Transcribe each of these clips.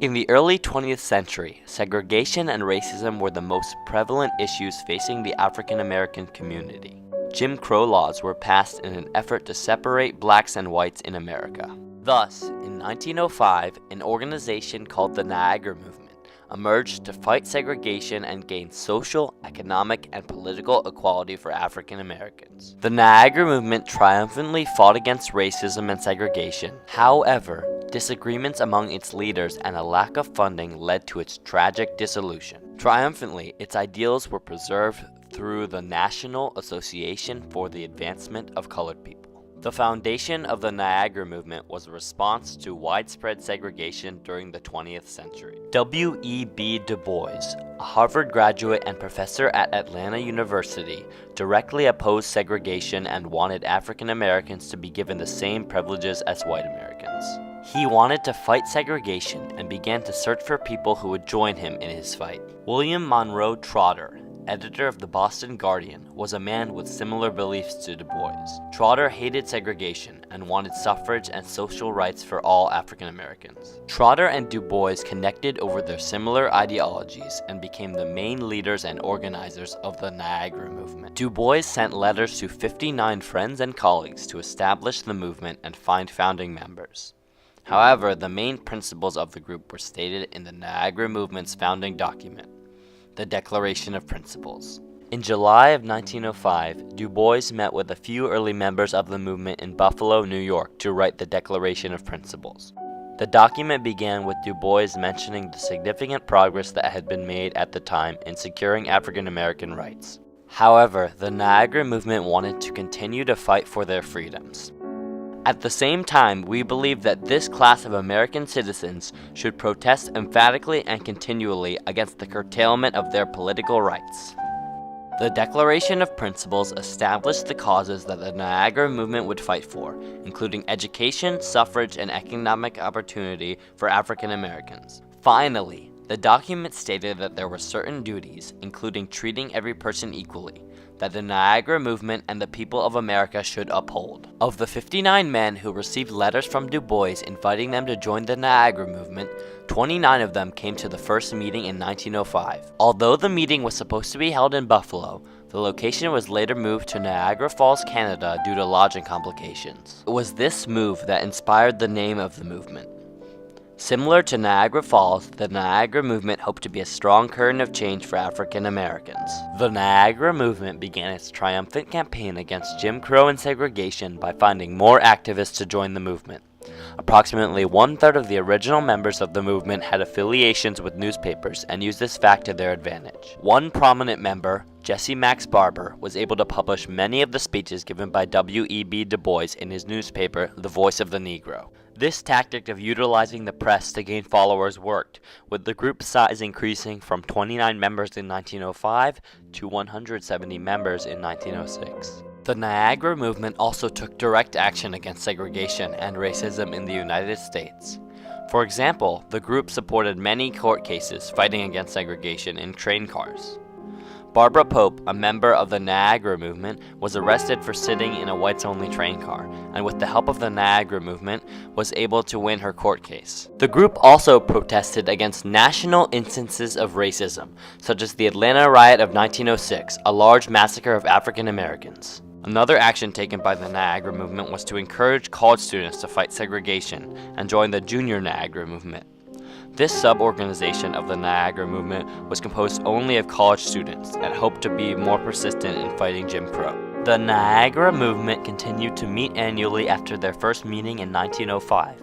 In the early 20th century, segregation and racism were the most prevalent issues facing the African American community. Jim Crow laws were passed in an effort to separate blacks and whites in America. Thus, in 1905, an organization called the Niagara Movement emerged to fight segregation and gain social, economic, and political equality for African Americans. The Niagara Movement triumphantly fought against racism and segregation. However, disagreements among its leaders and a lack of funding led to its tragic dissolution. Triumphantly, its ideals were preserved through the National Association for the Advancement of Colored People. The foundation of the Niagara Movement was a response to widespread segregation during the 20th century. W.E.B. Du Bois, a Harvard graduate and professor at Atlanta University, directly opposed segregation and wanted African Americans to be given the same privileges as white Americans. He wanted to fight segregation and began to search for people who would join him in his fight. William Monroe Trotter, editor of the Boston Guardian, was a man with similar beliefs to Du Bois. Trotter hated segregation and wanted suffrage and social rights for all African Americans. Trotter and Du Bois connected over their similar ideologies and became the main leaders and organizers of the Niagara Movement. Du Bois sent letters to 59 friends and colleagues to establish the movement and find founding members. However, the main principles of the group were stated in the Niagara Movement's founding document, the Declaration of Principles. In July of 1905, Du Bois met with a few early members of the movement in Buffalo, New York, to write the Declaration of Principles. The document began with Du Bois mentioning the significant progress that had been made at the time in securing African American rights. However, the Niagara Movement wanted to continue to fight for their freedoms. At the same time, we believe that this class of American citizens should protest emphatically and continually against the curtailment of their political rights. The Declaration of Principles established the causes that the Niagara Movement would fight for, including education, suffrage, and economic opportunity for African Americans. Finally, the document stated that there were certain duties, including treating every person equally, that the Niagara Movement and the people of America should uphold. Of the 59 men who received letters from Du Bois inviting them to join the Niagara Movement, 29 of them came to the first meeting in 1905. Although the meeting was supposed to be held in Buffalo, the location was later moved to Niagara Falls, Canada due to lodging complications. It was this move that inspired the name of the movement. Similar to Niagara Falls, the Niagara Movement hoped to be a strong current of change for African Americans. The Niagara Movement began its triumphant campaign against Jim Crow and segregation by finding more activists to join the movement. Approximately one-third of the original members of the movement had affiliations with newspapers and used this fact to their advantage. One prominent member, Jesse Max Barber, was able to publish many of the speeches given by W.E.B. Du Bois in his newspaper, The Voice of the Negro. This tactic of utilizing the press to gain followers worked, with the group size increasing from 29 members in 1905 to 170 members in 1906. The Niagara Movement also took direct action against segregation and racism in the United States. For example, the group supported many court cases fighting against segregation in train cars. Barbara Pope, a member of the Niagara Movement, was arrested for sitting in a whites-only train car, and with the help of the Niagara Movement, was able to win her court case. The group also protested against national instances of racism, such as the Atlanta riot of 1906, a large massacre of African Americans. Another action taken by the Niagara Movement was to encourage college students to fight segregation and join the Junior Niagara Movement. This sub-organization of the Niagara Movement was composed only of college students and hoped to be more persistent in fighting Jim Crow. The Niagara Movement continued to meet annually after their first meeting in 1905.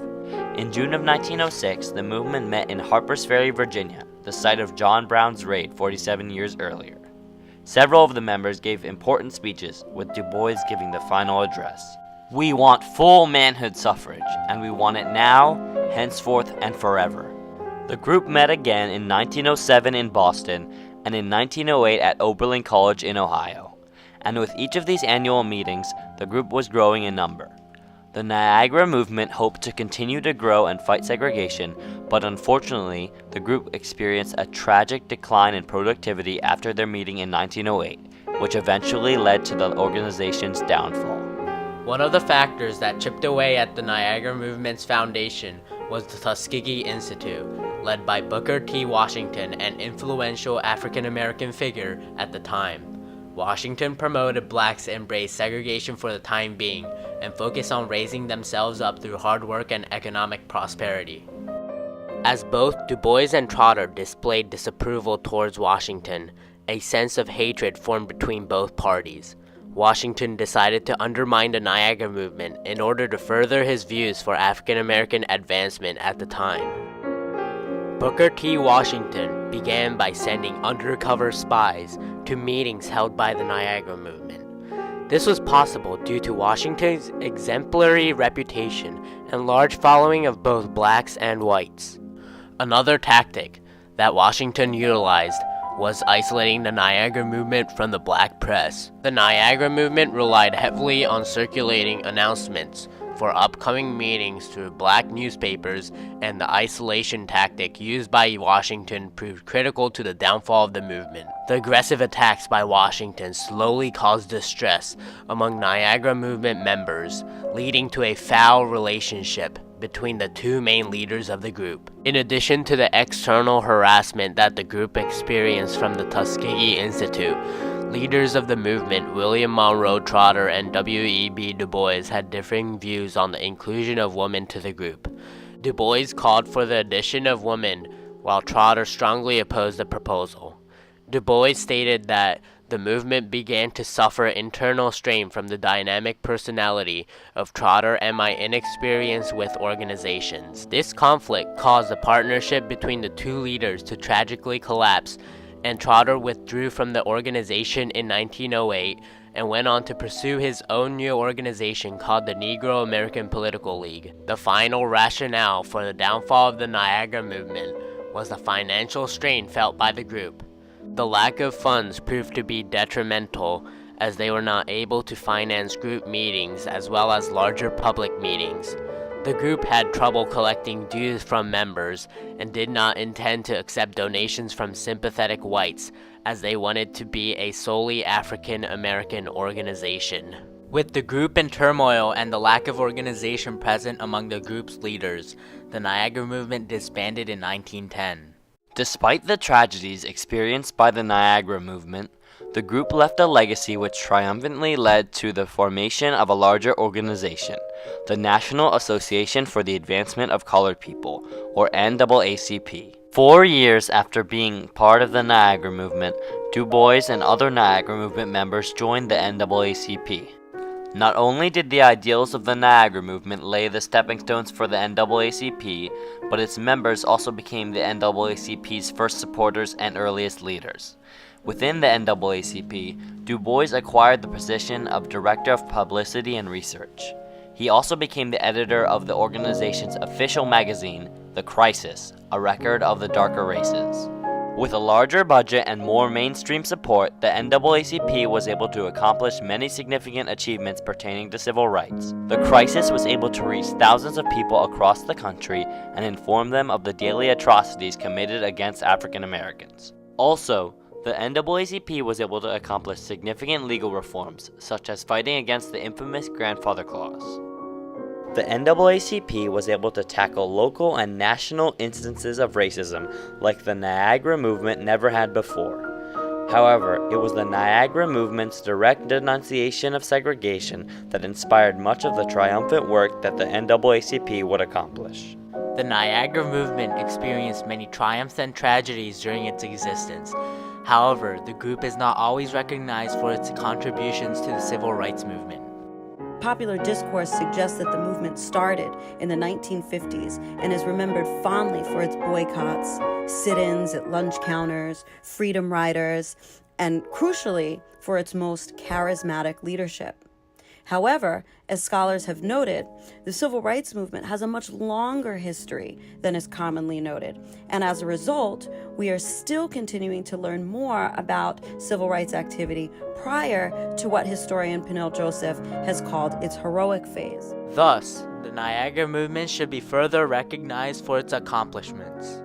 In June of 1906, the movement met in Harpers Ferry, Virginia, the site of John Brown's raid 47 years earlier. Several of the members gave important speeches, with Du Bois giving the final address. "We want full manhood suffrage, and we want it now, henceforth, and forever." The group met again in 1907 in Boston and in 1908 at Oberlin College in Ohio. And with each of these annual meetings, the group was growing in number. The Niagara Movement hoped to continue to grow and fight segregation, but unfortunately, the group experienced a tragic decline in productivity after their meeting in 1908, which eventually led to the organization's downfall. One of the factors that chipped away at the Niagara Movement's foundation was the Tuskegee Institute, led by Booker T. Washington, an influential African-American figure at the time. Washington promoted blacks to embrace segregation for the time being and focus on raising themselves up through hard work and economic prosperity. As both Du Bois and Trotter displayed disapproval towards Washington, a sense of hatred formed between both parties. Washington decided to undermine the Niagara Movement in order to further his views for African American advancement at the time. Booker T. Washington began by sending undercover spies to meetings held by the Niagara Movement. This was possible due to Washington's exemplary reputation and large following of both blacks and whites. Another tactic that Washington utilized was isolating the Niagara Movement from the black press. The Niagara Movement relied heavily on circulating announcements for upcoming meetings through black newspapers, and the isolation tactic used by Washington proved critical to the downfall of the movement. The aggressive attacks by Washington slowly caused distress among Niagara Movement members, leading to a foul relationship between the two main leaders of the group. In addition to the external harassment that the group experienced from the Tuskegee Institute, leaders of the movement, William Monroe Trotter and W.E.B. Du Bois, had differing views on the inclusion of women to the group. Du Bois called for the addition of women, while Trotter strongly opposed the proposal. Du Bois stated that the movement began to suffer internal strain from the dynamic personality of Trotter and my inexperience with organizations. This conflict caused the partnership between the two leaders to tragically collapse, and Trotter withdrew from the organization in 1908 and went on to pursue his own new organization called the Negro American Political League. The final rationale for the downfall of the Niagara Movement was the financial strain felt by the group. The lack of funds proved to be detrimental, as they were not able to finance group meetings as well as larger public meetings. The group had trouble collecting dues from members and did not intend to accept donations from sympathetic whites, as they wanted to be a solely African American organization. With the group in turmoil and the lack of organization present among the group's leaders, the Niagara Movement disbanded in 1910. Despite the tragedies experienced by the Niagara Movement, the group left a legacy which triumphantly led to the formation of a larger organization, the National Association for the Advancement of Colored People, or NAACP. 4 years after being part of the Niagara Movement, Du Bois and other Niagara Movement members joined the NAACP. Not only did the ideals of the Niagara Movement lay the stepping stones for the NAACP, but its members also became the NAACP's first supporters and earliest leaders. Within the NAACP, Du Bois acquired the position of Director of Publicity and Research. He also became the editor of the organization's official magazine, The Crisis, a record of the darker races. With a larger budget and more mainstream support, the NAACP was able to accomplish many significant achievements pertaining to civil rights. The Crisis was able to reach thousands of people across the country and inform them of the daily atrocities committed against African Americans. Also, the NAACP was able to accomplish significant legal reforms, such as fighting against the infamous Grandfather Clause. The NAACP was able to tackle local and national instances of racism like the Niagara Movement never had before. However, it was the Niagara Movement's direct denunciation of segregation that inspired much of the triumphant work that the NAACP would accomplish. The Niagara Movement experienced many triumphs and tragedies during its existence. However, the group is not always recognized for its contributions to the civil rights movement. Popular discourse suggests that the movement started in the 1950s and is remembered fondly for its boycotts, sit-ins at lunch counters, freedom riders, and crucially, for its most charismatic leadership. However, as scholars have noted, the civil rights movement has a much longer history than is commonly noted, and as a result, we are still continuing to learn more about civil rights activity prior to what historian Peniel Joseph has called its heroic phase. Thus, the Niagara Movement should be further recognized for its accomplishments.